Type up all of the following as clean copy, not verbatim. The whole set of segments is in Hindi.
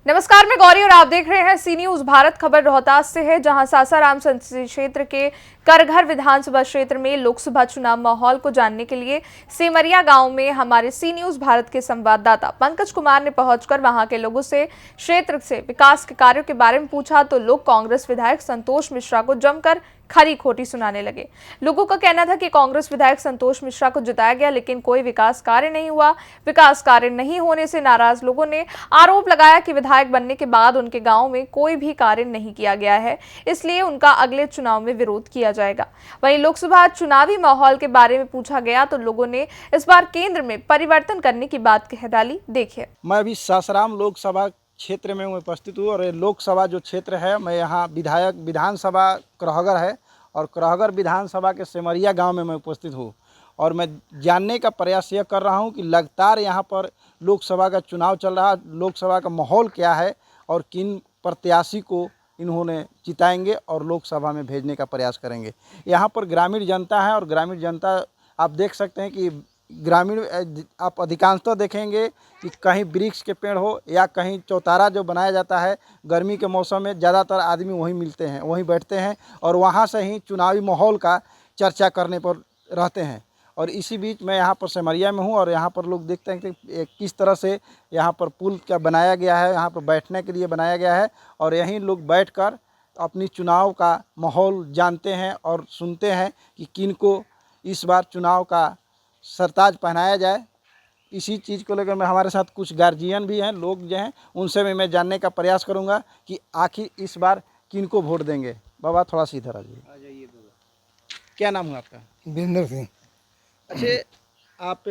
नमस्कार, मैं गौरी और आप देख रहे हैं सी न्यूज भारत। खबर रोहतास से है, जहां सासाराम संसदीय क्षेत्र के करघर विधानसभा क्षेत्र में लोकसभा चुनाव माहौल को जानने के लिए सेमरिया गांव में हमारे सी न्यूज भारत के संवाददाता पंकज कुमार ने पहुंचकर वहां के लोगों से क्षेत्र से विकास के कार्यों के बारे में पूछा तो लोग कांग्रेस विधायक संतोष मिश्रा को जमकर खरी खोटी सुनाने लगे। लोगों का कहना था कि कांग्रेस विधायक संतोष मिश्रा को जिताया गया, लेकिन कोई विकास कार्य नहीं हुआ। विकास कार्य नहीं होने से नाराज लोगों ने आरोप लगाया कि विधायक बनने के बाद उनके गांव में कोई भी कार्य नहीं किया गया है, इसलिए उनका अगले चुनाव में विरोध किया जाएगा। वहीं लोकसभा चुनावी माहौल के बारे में पूछा गया तो लोगों ने इस बार केंद्र में परिवर्तन करने की बात कह डाली। देखिए, मैं अभी सासाराम लोकसभा क्षेत्र में उपस्थित हूँ और लोकसभा जो क्षेत्र है, मैं यहाँ विधानसभा करहगर है और करहगर विधानसभा के सेमरिया गांव में मैं उपस्थित हूँ और मैं जानने का प्रयास यह कर रहा हूँ कि लगातार यहाँ पर लोकसभा का चुनाव चल रहा है, लोकसभा का माहौल क्या है और किन प्रत्याशी को इन्होंने जिताएंगे और लोकसभा में भेजने का प्रयास करेंगे। यहाँ पर ग्रामीण जनता है और ग्रामीण जनता आप देख सकते हैं कि ग्रामीण आप अधिकांशतः देखेंगे कि कहीं वृक्ष के पेड़ हो या कहीं चौतारा जो बनाया जाता है, गर्मी के मौसम में ज़्यादातर आदमी वहीं मिलते हैं, वहीं बैठते हैं और वहाँ से ही चुनावी माहौल का चर्चा करने पर रहते हैं। और इसी बीच मैं यहाँ पर सेमरिया में हूँ और यहाँ पर लोग देखते हैं कि किस तरह से यहाँ पर पुल क्या बनाया गया है, यहाँ पर बैठने के लिए बनाया गया है और यहीं लोग बैठकर अपनी चुनाव का माहौल जानते हैं और सुनते हैं कि किन को इस बार चुनाव का सरताज पहनाया जाए। इसी चीज़ को लेकर मैं हमारे साथ कुछ गार्जियन भी हैं, लोग जो हैं, उनसे भी मैं जानने का प्रयास करूंगा कि आखिर इस बार किन को वोट देंगे। बाबा थोड़ा सा इधर आ जाइए। क्या नाम है आपका? वीरेंद्र सिंह। अच्छा, आप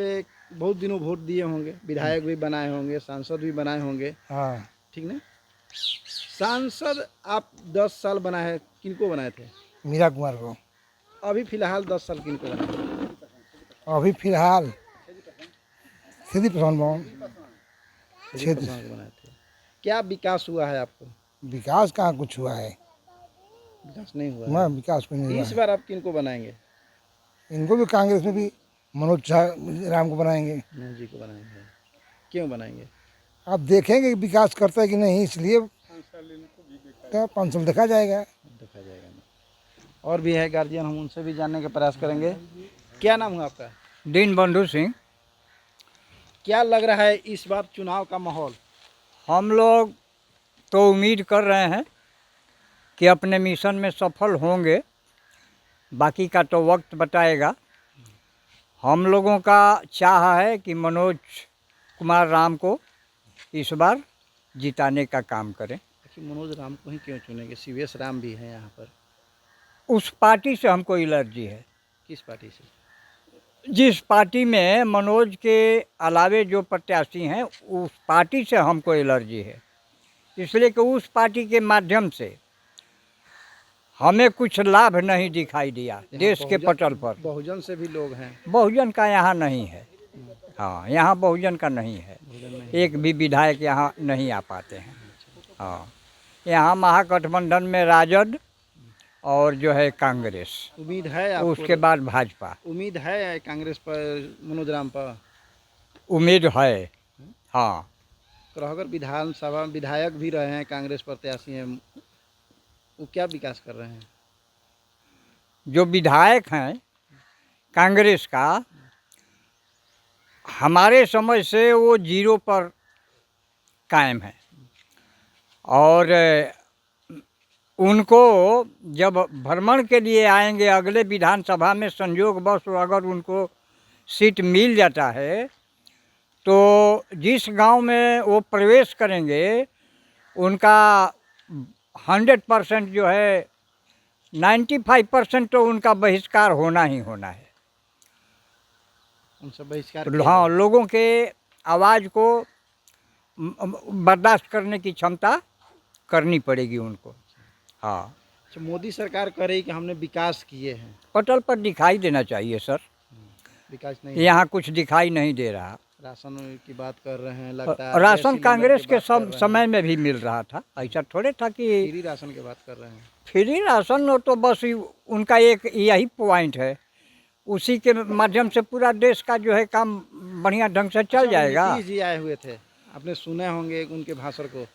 बहुत दिनों वोट दिए होंगे, विधायक भी बनाए होंगे, सांसद भी बनाए होंगे, हाँ, ठीक ना? सांसद आप 10 साल बनाए हैं, किन को बनाए थे? मीरा कुमार को। अभी फिलहाल 10 साल किन को बनाए? अभी फिलहाल सीधी प्रधान भवन क्षेत्र को बनाए थे। क्या विकास हुआ है आपको? विकास कहाँ कुछ हुआ है, विकास नहीं हुआ मैं है। विकास को नहीं हुआ इस है। बार आप किन को बनाएंगे? इनको भी कांग्रेस में भी मनोज राम को बनाएंगे। मनोज जी को बनाएंगे। क्यों बनाएंगे? आप देखेंगे कि विकास करता है कि नहीं, इसलिए 5 साल देखा जाएगा। देखा जाएगा। और भी है गार्जियन, हम उनसे भी जानने का प्रयास करेंगे। क्या नाम है आपका? दीन बंधु सिंह। क्या लग रहा है इस बार चुनाव का माहौल? हम लोग तो उम्मीद कर रहे हैं कि अपने मिशन में सफल होंगे, बाकी का तो वक्त बताएगा। हम लोगों का चाह है कि मनोज कुमार राम को इस बार जिताने का काम करें। मनोज राम को ही क्यों चुनेंगे? सीवीएस राम भी हैं यहाँ पर। उस पार्टी से हमको एलर्जी है। किस पार्टी से? जिस पार्टी में मनोज के अलावे जो प्रत्याशी हैं, उस पार्टी से हमको एलर्जी है, इसलिए कि उस पार्टी के माध्यम से हमें कुछ लाभ नहीं दिखाई दिया देश के पटल पर। बहुजन से भी लोग हैं। बहुजन का यहाँ नहीं है। हाँ, यहाँ बहुजन का नहीं है। एक भी विधायक यहाँ नहीं आ पाते हैं। हाँ, यहाँ महागठबंधन में राजद और जो है कांग्रेस, उम्मीद है आपको? उसके बाद भाजपा। उम्मीद है कांग्रेस पर, मनोज राम पर? उम्मीद है। हाँ, करहगर विधानसभा विधायक भी रहे हैं, कांग्रेस प्रत्याशी हैं, वो क्या विकास कर रहे हैं? जो विधायक हैं कांग्रेस का, हमारे समझ से वो 0 पर कायम है और उनको जब भ्रमण के लिए आएंगे अगले विधानसभा में, संयोगवश अगर उनको सीट मिल जाता है तो जिस गांव में वो प्रवेश करेंगे उनका 100% जो है 95% तो उनका बहिष्कार होना ही होना है। उनसे बहिष्कार? हाँ, लोगों के आवाज़ को बर्दाश्त करने की क्षमता करनी पड़ेगी उनको। हाँ, अच्छा, मोदी सरकार कह रही कि हमने विकास किए हैं, पटल पर दिखाई देना चाहिए सर। विकास नहीं। यहाँ कुछ दिखाई नहीं दे रहा। राशन की बात कर रहे हैं, लगता है राशन कांग्रेस के समय में भी मिल रहा था, ऐसा थोड़े था कि फ्री राशन की बात कर रहे हैं। फ्री राशन तो बस उनका एक यही पॉइंट है, उसी के माध्यम से पूरा देश का जो है काम बढ़िया ढंग से चल जाएगा। नीतीश जी आए हुए थे, आपने सुने होंगे उनके भाषण को।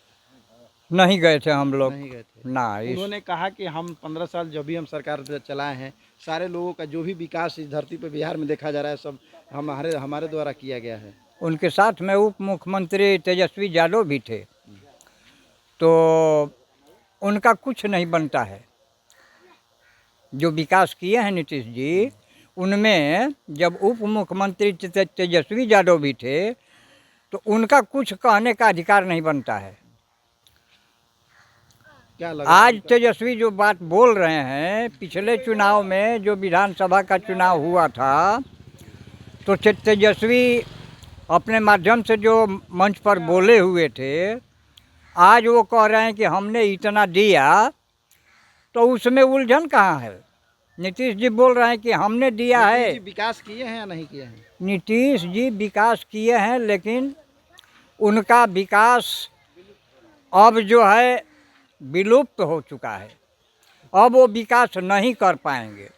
नहीं गए थे हम लोग। नहीं गए थे। ना इस उन्होंने कहा कि हम 15 साल जब भी हम सरकार चलाए हैं, सारे लोगों का जो भी विकास इस धरती पर बिहार में देखा जा रहा है सब हमारे हमारे द्वारा किया गया है। उनके साथ में उप मुख्यमंत्री तेजस्वी यादव भी थे, तो उनका कुछ नहीं बनता है। जो विकास किए हैं नीतीश जी, उनमें जब उप मुख्यमंत्री तेजस्वी यादव भी थे तो उनका कुछ कहने का अधिकार नहीं बनता है। क्या लगा आज तेजस्वी जो बात बोल रहे हैं, पिछले चुनाव में जो विधानसभा का चुनाव हुआ था तो तेजस्वी अपने माध्यम से जो मंच पर बोले हुए थे, आज वो कह रहे हैं कि हमने इतना दिया, तो उसमें उलझन कहाँ है? नीतीश जी बोल रहे हैं कि हमने दिया है। जी विकास किए हैं या नहीं किए हैं? नीतीश जी विकास किए हैं, लेकिन उनका विकास अब जो है विलुप्त हो चुका है। अब वो विकास नहीं कर पाएंगे।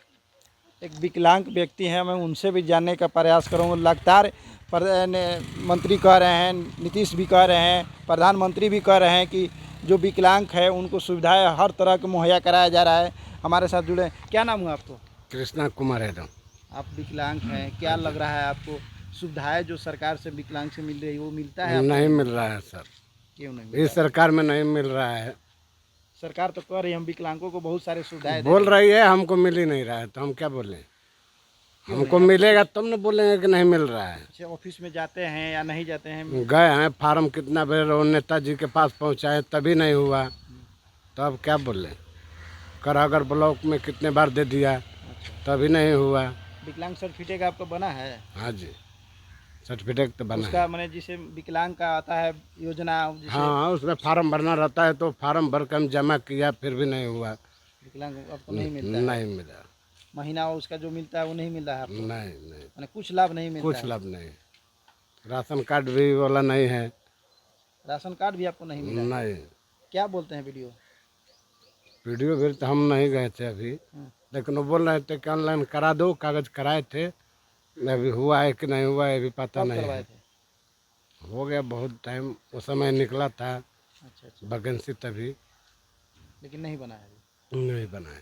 एक विकलांग व्यक्ति हैं, मैं उनसे भी जानने का प्रयास करूँगा। लगातार मंत्री कह रहे हैं, नीतीश भी कह रहे हैं, प्रधानमंत्री भी कह रहे हैं कि जो विकलांग है उनको सुविधाएं हर तरह के मुहैया कराया जा रहा है। हमारे साथ जुड़े, क्या नाम हुआ आपको? कृष्णा कुमार यादव। आप विकलांग हैं, क्या लग रहा है आपको? सुविधाएं जो सरकार से विकलांग से मिल रही है वो मिलता है आपको? नहीं मिल रहा है सर, क्यों नहीं मिल इस सरकार में नहीं मिल रहा है। सरकार तो कह रही है हम विकलांगों को बहुत सारे सुविधाएं दे बोल रही है, हमको मिल ही नहीं रहा है, तो हम क्या बोलें? हमको मिलेगा तब न बोलेंगे कि नहीं मिल रहा है। अच्छा, ऑफिस में जाते हैं या नहीं जाते हैं? गए हैं, फार्म कितना बेर और नेताजी के पास पहुंचाए तभी नहीं हुआ, तो अब क्या बोलें? करागर ब्लॉक में कितने बार दे दिया तभी नहीं हुआ। विकलांग सर्टिफिकेट आपका बना है? हाँ जी, सर्टिफिकेट तो बना है। उसका मैंने जिसे विकलांग का आता है योजना, जिसे हाँ, उसमें फार्म भरना रहता है, तो फार्म भर कर हम जमा किया फिर भी नहीं हुआ। विकलांग आपको नहीं मिलता है? नहीं मिला। महीना उसका जो मिलता है वो नहीं मिल रहा है आपको? नहीं नहीं, मैंने कुछ लाभ नहीं मिलता कुछ है? लाभ नहीं। राशन कार्ड भी वाला नहीं है। राशन कार्ड भी आपको नहीं मिला है? नहीं, क्या बोलते हैं वीडियो? वीडियो भी तो हम नहीं गए थे अभी, लेकिन वो बोल रहे थे कि ऑनलाइन करा दो, कागज कराए थे, अभी हुआ है कि नहीं हुआ है अभी पता कब नहीं करवाए है। थे? हो गया बहुत टाइम, उस समय निकला था अच्छा अच्छा, वैकेंसी, तभी लेकिन नहीं बना है अभी। नहीं बनाए।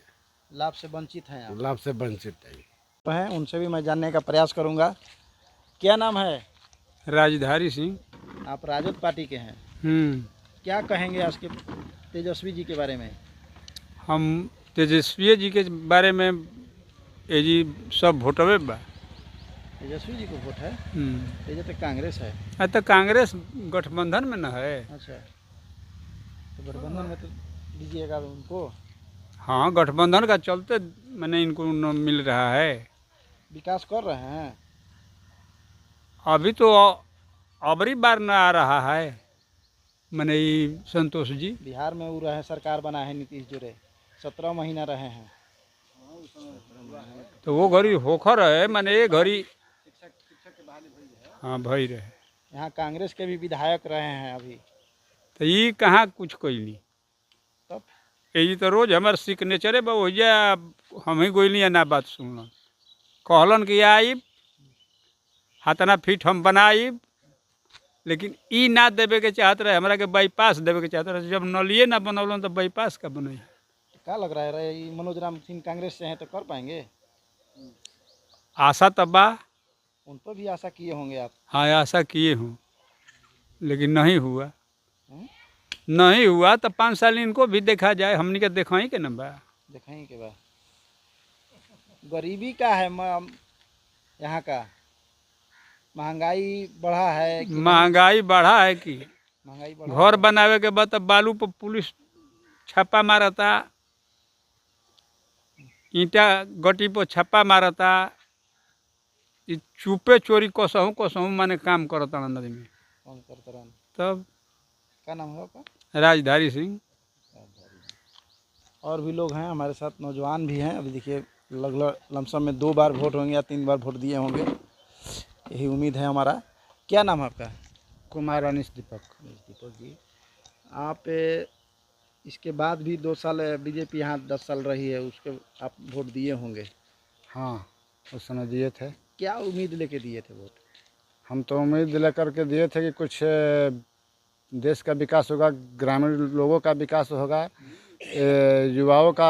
लाभ से वंचित हैं आप? लाभ से वंचित है। हैं, उनसे भी मैं जानने का प्रयास करूंगा। क्या नाम है? राजधारी सिंह। आप राजद पार्टी के हैं, क्या कहेंगे आज के तेजस्वी जी के बारे में? हम तेजस्वी जी के बारे में ये जी सब वोटवे बा। तेजस्वी जी को वोट है? हम्म। तेज तो कांग्रेस है। तो कांग्रेस गठबंधन में न है। अच्छा, तो गठबंधन में तो दीजिएगा उनको। हाँ, गठबंधन का चलते मैंने इनको न मिल रहा है। विकास कर रहे हैं? अभी तो अबरी बार न आ रहा है मैंने ये संतोष जी। बिहार में वो रहे, सरकार बना है नीतीश जी रहे, 17 महीना रहे हैं। तो वो घड़ी होखर है, मैंने ये घड़ी हाँ भई रहे। यहाँ कांग्रेस के भी विधायक रहे हैं अभी, तो ये कहाँ कुछ कोई नहीं। तब ये तो रोज हमारे सिग्नेचरे बा हो जाए, हम ही गोइली ना बात सुनलन, कहलन कि आई हाथना फिट हम बनाई, लेकिन ई ना देवे के चाहत रहे, हमरा के बाईपास देवे के चाहत रहे। जब नलिए ना बनौलन तो बाईपास का बनई। क्या लग रहा है ये मनोज राम सिंह कांग्रेस से हैं तो कर पाएंगे? आशा तब बा। उन पर भी आशा किए होंगे आप? हाँ, आशा किए हूँ, लेकिन नहीं हुआ। नहीं हुआ तो 5 साल इनको भी देखा जाए, हमनी के देखाई के न बा। देखेंगे के बाद गरीबी का है यहाँ का, महंगाई बढ़ा है कि महंगाई बढ़ा है कि महंगाई बढ़ा घर बनावे के बाद तब बालू पर पुलिस छापा मारता, ईंटा गटी पर छापा मारता, ई चुपे चोरी कसहूँ कसहूँ माने काम करता नदी में। कौन करता रहन? तब क्या नाम है आपका? राजधारी सिंह। और भी लोग हैं हमारे साथ, नौजवान भी हैं। अभी देखिए लगभग लमसम में 2 बार वोट होंगे या 3 बार वोट दिए होंगे, यही उम्मीद है हमारा। क्या नाम है आपका? कुमार अनिश दीपक। दीपक जी, आप इसके बाद भी 2 साल बीजेपी यहाँ 10 साल रही है, उसके आप वोट दिए होंगे। हाँ, उस समय दिए थे। क्या उम्मीद लेके दिए थे वोट? हम तो उम्मीद लेकर के दिए थे कि कुछ देश का विकास होगा, ग्रामीण लोगों का विकास होगा, युवाओं का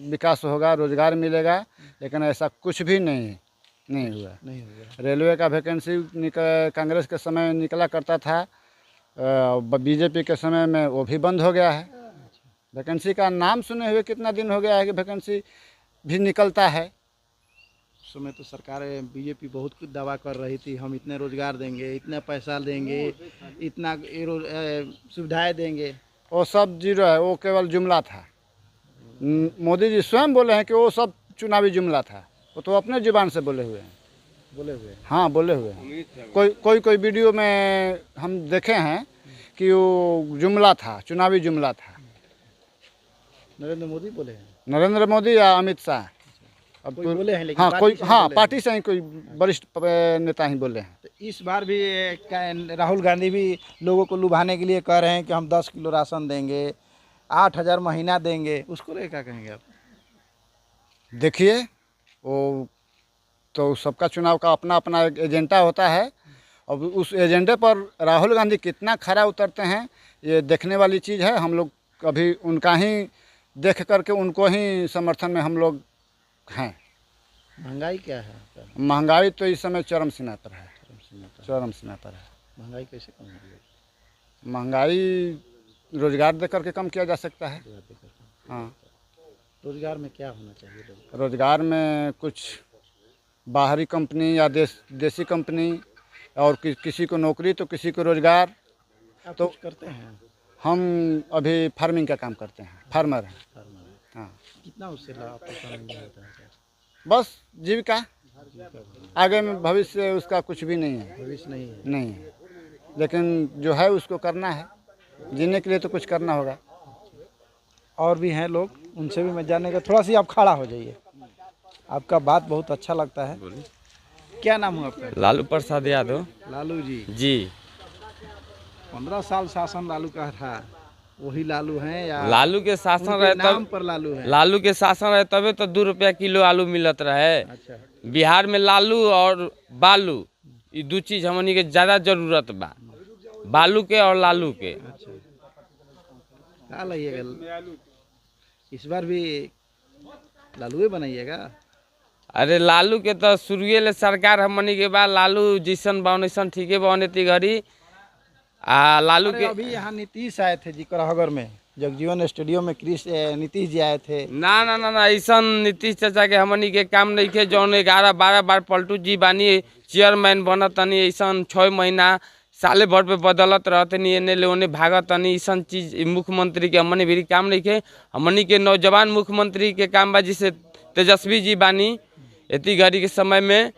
विकास होगा, रोजगार मिलेगा। लेकिन ऐसा कुछ भी नहीं हुआ। रेलवे का वैकेंसी कांग्रेस के समय में निकला करता था, बीजेपी के समय में वो भी बंद हो गया है। वैकेंसी का नाम सुने हुए कितना दिन हो गया है कि वैकेंसी भी निकलता है। उस समय तो सरकार बीजेपी बहुत कुछ दावा कर रही थी, हम इतने रोजगार देंगे, इतना पैसा देंगे, इतना सुविधाएं देंगे। वो सब जीरो है, वो केवल जुमला था। मोदी जी स्वयं बोले हैं कि वो सब चुनावी जुमला था। वो तो अपने जुबान से बोले हुए हैं। हाँ, बोले हुए हैं। कोई वीडियो में हम देखे हैं कि वो जुमला था, चुनावी जुमला था। नरेंद्र मोदी बोले हैं? नरेंद्र मोदी या अमित शाह? अब कोई बोले हैं, लेकिन हाँ, कोई हाँ बोले पार्टी से ही कोई वरिष्ठ नेता ही बोले हैं। तो इस बार भी राहुल गांधी भी लोगों को लुभाने के लिए कह रहे हैं कि हम 10 किलो राशन देंगे, 8,000 महीना देंगे। उसको लेकर क्या कहेंगे आप? देखिए, वो तो सबका चुनाव का अपना अपना एजेंडा होता है। अब उस एजेंडे पर राहुल गांधी कितना खरा उतरते हैं, ये देखने वाली चीज़ है। हम लोग अभी उनका ही देख करके उनको ही समर्थन में हम लोग हैं। महंगाई क्या है? महंगाई तो इस समय चरम सीमा पर है। महंगाई कैसे कम होगी? महंगाई रोजगार दे करके कम किया जा सकता है। हाँ, रोजगार में क्या होना चाहिए? रोजगार में कुछ बाहरी कंपनी या देसी कंपनी, और किसी को नौकरी तो किसी को रोजगार। आप तो कुछ करते हैं? हम अभी फार्मिंग का काम करते हैं, फार्मर हैं। हाँ, कितना उससे लाभ होता है? बस जीविका, आगे में भविष्य उसका कुछ भी नहीं है। भविष्य नहीं है। नहीं है, लेकिन जो है उसको करना है। जीने के लिए तो कुछ करना होगा। और भी हैं लोग, उनसे भी मैं जानने का। थोड़ा सी आप खड़ा हो जाइए, आपका बात बहुत अच्छा लगता है। क्या नाम है आपका? लालू प्रसाद यादव। लालू जी। जी, 15 साल शासन लालू का था, वही लालू हैं या लालू के शासन उनके रहे नाम तब, पर लालू है? लालू के शासन रहे तबे तो 2 रुपया किलो आलू मिलत रहे। अच्छा, बिहार में लालू और बालू, ये 2 चीज हमनी के ज्यादा जरूरत बा, बालू के और लालू के। अच्छा। क्या लाइएगा इस बार भी? लालू बनाइएगा? अरे लालू के तो शुरुए ले सरकार हमनी के बाद लालू जैसन बाउनेसन ठीके बाउने ती घड़ी लालू अरे के। अभी यहाँ नीतीश आए थे जी, करहगर में जगजीवन स्टेडियम में नीतीश जी आए थे। ना ऐसा नीतीश चाचा के हमनी के काम नहीं के। जौन 11-12 बार पलटू जी बानी चेयरमैन बनत तनी, ऐसा 6 महीना साले भर पे बदलत रहते नहीं, एने ले ओने भागत तनी। ऐसा चीज मुख्यमंत्री के हमनी भी काम नहीं के। हमनी के नौजवान मुख्यमंत्री के काम बा, जिसे तेजस्वी जी बानी इतनी घड़ी के समय में।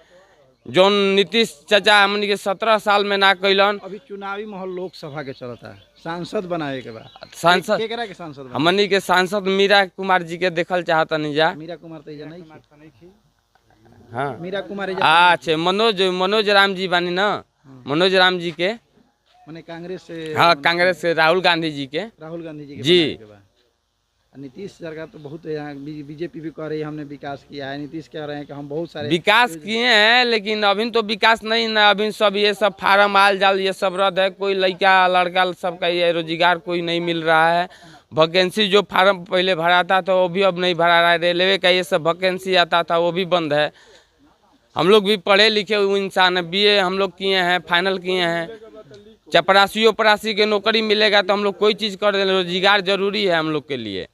जौन नीतीश चाचा हमनी के 17 साल में ना कैलन। अभी चुनावी माहौल लोकसभा के चलता है, सांसद बनाए के बाद सांसद केकरा के सांसद बनाए? हमनी के सांसद मीरा कुमार जी के देखल चाहतनी जा। मीरा कुमार तेजा नहीं थी? हाँ, मीरा कुमार अच्छा, मनोज राम जी बानी ना, मनोज राम जी के। मैंने कांग्रेस से? हाँ, कांग्रेस से राहुल गांधी जी के। राहुल गांधी जी के जी। बनाए के बाद। नीतीश सरकार तो बहुत यहाँ बीजेपी भी कह रही है हमने विकास किया है, नीतीश कह रहे हैं कि हम बहुत सारे विकास किए हैं, लेकिन अभी तो विकास नहीं ना। अभी सब ये सब फार्म आल जाल ये सब रद्द है। कोई लड़का लड़का सबका ये रोजगार कोई नहीं मिल रहा है। वैकेंसी जो फार्म पहले भरा था तो वो भी अब नहीं भरा रहा है। रेलवे का ये सब वैकेंसी आता था वो भी बंद है। हम लोग भी पढ़े लिखे हुए इंसान है, BA हम लोग किए हैं, फाइनल किए हैं। चपरासी की नौकरी मिलेगा तो हम लोग कोई चीज़ कर देंगे। रोजगार जरूरी है हम लोग के लिए।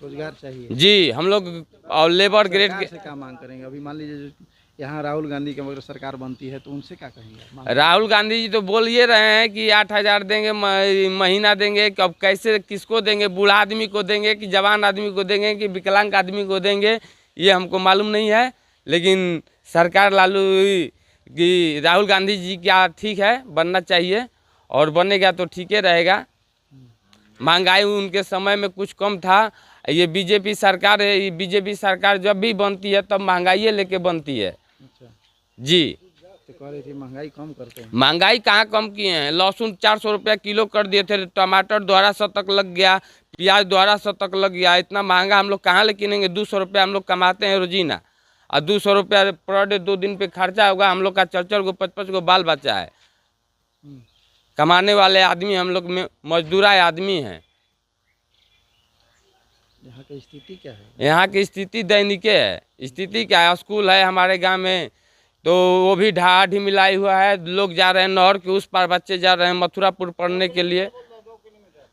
रोजगार चाहिए जी, हम लोग और लेबर ग्रेड के। से क्या मांग करेंगे? अभी मान लीजिए यहाँ राहुल गांधी की अगर सरकार बनती है तो उनसे क्या कहेंगे? राहुल गांधी जी तो बोल ये रहे हैं कि 8,000 देंगे महीना देंगे। अब कैसे किसको देंगे? बूढ़ा आदमी को देंगे कि जवान आदमी को देंगे कि विकलांग आदमी को देंगे, ये हमको मालूम नहीं है। लेकिन सरकार लालू कि राहुल गांधी जी क्या ठीक है, बनना चाहिए और बनेगा तो ठीक ही रहेगा। महंगाई उनके समय में कुछ कम था। ये बीजेपी सरकार है, ये बीजेपी सरकार जब भी बनती है तब महंगाई लेके बनती है। अच्छा। जी, तो कह रही थी महंगाई कम करते हैं। महंगाई कहाँ कम किए हैं? लहसुन 400 रुपया किलो कर दिए थे, टमाटर 1200 तक लग गया, प्याज 1200 तक लग गया। इतना महंगा हम लोग कहाँ ले किनेंगे? 200 रुपया हम लोग कमाते हैं रोजीना, और 200 रुपया पर डे 2 दिन पे खर्चा होगा। हम लोग का 4 को 5 को बाल बच्चा है, कमाने वाले आदमी हम लोग में मजदूरा आदमी हैं। यहाँ की स्थिति क्या है? यहाँ की स्थिति दैनिके है। स्थिति क्या है, स्कूल है हमारे गांव में तो वो भी ढा ढिमिलाई हुआ है। लोग जा रहे हैं नहर के उस पार, बच्चे जा रहे हैं मथुरापुर पढ़ने के लिए।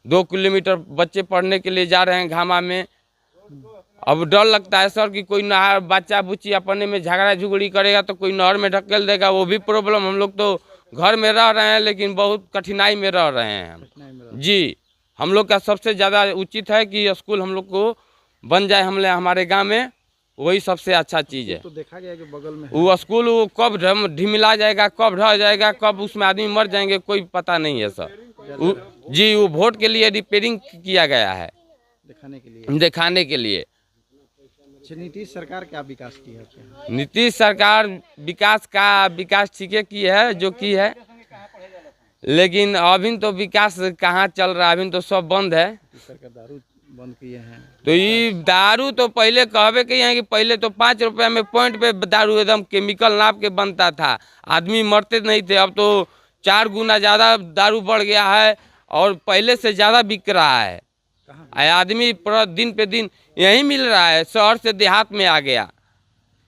2 किलोमीटर बच्चे पढ़ने के लिए जा रहे हैं घामा में। अब डर लगता है सर कि कोई नहर बच्चा बुच्ची अपने में झगड़ा झुगड़ी करेगा तो कोई नहर में ढकेल देगा, वो भी प्रॉब्लम। हम लोग तो घर में रह रहे हैं लेकिन बहुत कठिनाई में रह रहे हैं जी। हम लोग का सबसे ज़्यादा उचित है कि स्कूल हम लोग को बन जाए हमारे गांव में, वही सबसे अच्छा चीज़ है। तो देखा गया कि बगल में वो स्कूल वो कब ढिमिला जाएगा, कब ढह जाएगा, कब उसमें आदमी मर जाएंगे, कोई पता नहीं है सर। जी वो वोट के लिए रिपेयरिंग किया गया है, दिखाने के लिए। नीतीश सरकार क्या विकास की है? नीतीश सरकार विकास ठीक है की है जो की है, लेकिन अभी तो विकास कहाँ चल रहा है, अभी तो सब बंद है। सरकार दारू बंद किए हैं तो ये दारू तो पहले कहवे किए हैं कि पहले तो 5 रुपये में पॉइंट पे दारू एकदम केमिकल नाप के बनता था, आदमी मरते नहीं थे। अब तो 4 गुना ज़्यादा दारू बढ़ गया है और पहले से ज़्यादा बिक रहा है। आदमी दिन पे दिन यही मिल रहा है, शहर से देहात में आ गया,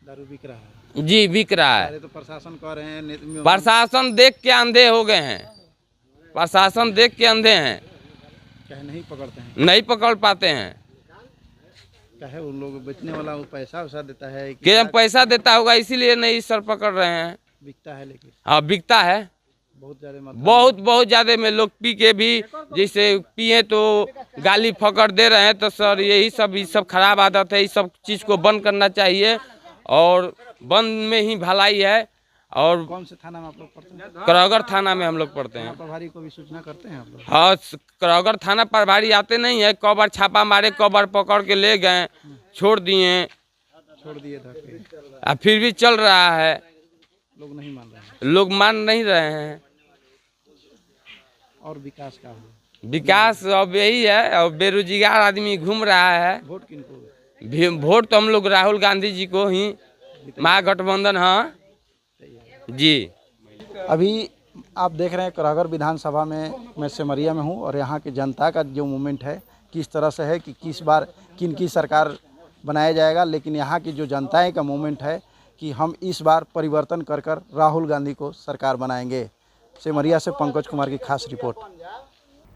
दारू बिक रहा है जी बिक रहा है। पहले तो प्रशासन कह रहे हैं, प्रशासन देख के अंधे हो गए हैं, प्रशासन देख के अंधे हैं, क्या नहीं पकड़ते हैं, नहीं पकड़ पाते हैं। क्या है उन लोग बेचने वाला वो पैसा वैसा देता है कि क्या पैसा देता होगा इसीलिए नहीं सर पकड़ रहे हैं। बिकता है? लेकिन हाँ बिकता है बहुत ज़्यादा बहुत ज़्यादा में। लोग पी के भी जैसे पिए तो गाली फकड़ दे रहे हैं। तो सर यही सब खराब आदत है, इस सब चीज़ को बंद करना चाहिए और बंद में ही भलाई है। और कौन से थाना में आप लोग पढ़ते हैं? करौगर थाना में हम लोग पढ़ते हैं। प्रभारी को भी सूचना करते हैं आप लोग? हाँ करौगर थाना प्रभारी आते नहीं है, कई बार छापा मारे, कई बार पकड़ के ले गए, छोड़ दिए धक्के, फिर भी चल रहा है। लोग नहीं मान रहे हैं, लोग मान नहीं रहे हैं। और विकास का हो? विकास अब यही है, और बेरोजगार आदमी घूम रहा है। वोट किनको? वोट तो हम लोग राहुल गांधी जी को ही, महागठबंधन। हाँ जी। अभी आप देख रहे हैं करौगर विधानसभा में मैं सिमरिया में हूँ और यहाँ की जनता का जो मूवमेंट है किस तरह से है कि किस बार किन की सरकार बनाया जाएगा। लेकिन यहाँ की जो जनताएं का मूवमेंट है कि हम इस बार परिवर्तन कर राहुल गांधी को सरकार बनाएंगे। सिमरिया से पंकज कुमार की खास रिपोर्ट।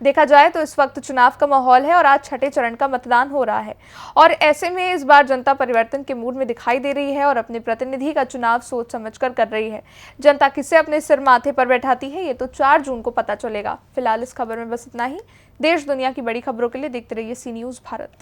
देखा जाए तो इस वक्त चुनाव का माहौल है और आज छठे चरण का मतदान हो रहा है और ऐसे में इस बार जनता परिवर्तन के मूड में दिखाई दे रही है और अपने प्रतिनिधि का चुनाव सोच समझकर कर रही है। जनता किसे अपने सिर माथे पर बैठाती है ये तो 4 जून को पता चलेगा। फिलहाल इस खबर में बस इतना ही। देश दुनिया की बड़ी खबरों के लिए देखते रहिए सी न्यूज़ भारत।